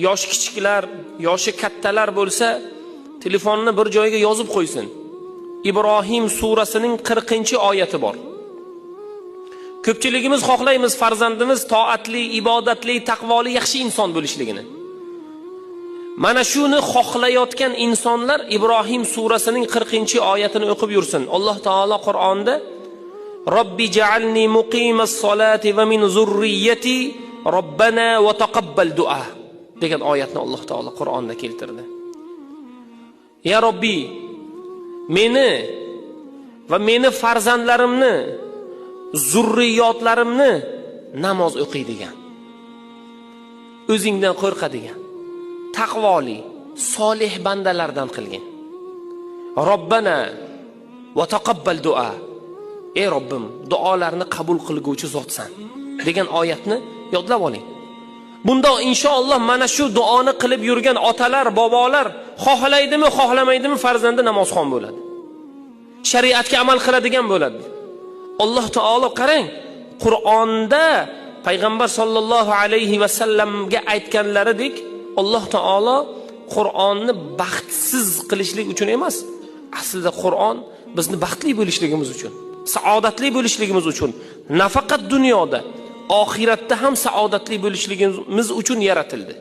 yoshi kichiklar, yoshi kattalar bo'lsa, telefonni bir joyga yozib qo'ysin. Ibrohim surasining 40-oyati bor. Ko'pchiligimiz xohlaymiz farzandimiz toatli, ibodatli, taqvoli, yaxshi inson bo'lishligini. Mana shuni xohlayotgan insonlar Ibrohim surasining 40-oyatini o'qib yursin. Alloh taolo Qur'onda Robbi ja'alni muqimas solati va min zurriyyati robbana va taqabbal du'a degan oyatni Alloh taolo Qur'onda keltirdi. Ya Robbi, meni va meni farzandlarimni, zurriyotlarimni namoz o'qiydigan, o'zingdan qo'rqadigan, taqvoli, solih bandalardan qilgin. Robbana va taqabbal du'a. Ey Robbim, duolarni qabul qilguvchi zotsan degan oyatni yodlab oling. Bunda inshaalloh mana shu duoni qilib yurgan otalar, bobolar xohlaydimi, xohlamaydimi farzandi namozxon bo'ladi. Shariatga amal qiladigan bo'ladi. Alloh taolo qarang, Qur'onda payg'ambar sollallohu alayhi va sallamga aytganlaridek, Alloh taolo Qur'onni baxtsiz qilishlik uchun emas, aslida Qur'on bizni baxtli bo'lishligimiz uchun, saodatli bo'lishligimiz uchun, nafaqat dunyoda, oxiratda ham saodatli bo'lishligimiz uchun yaratildi.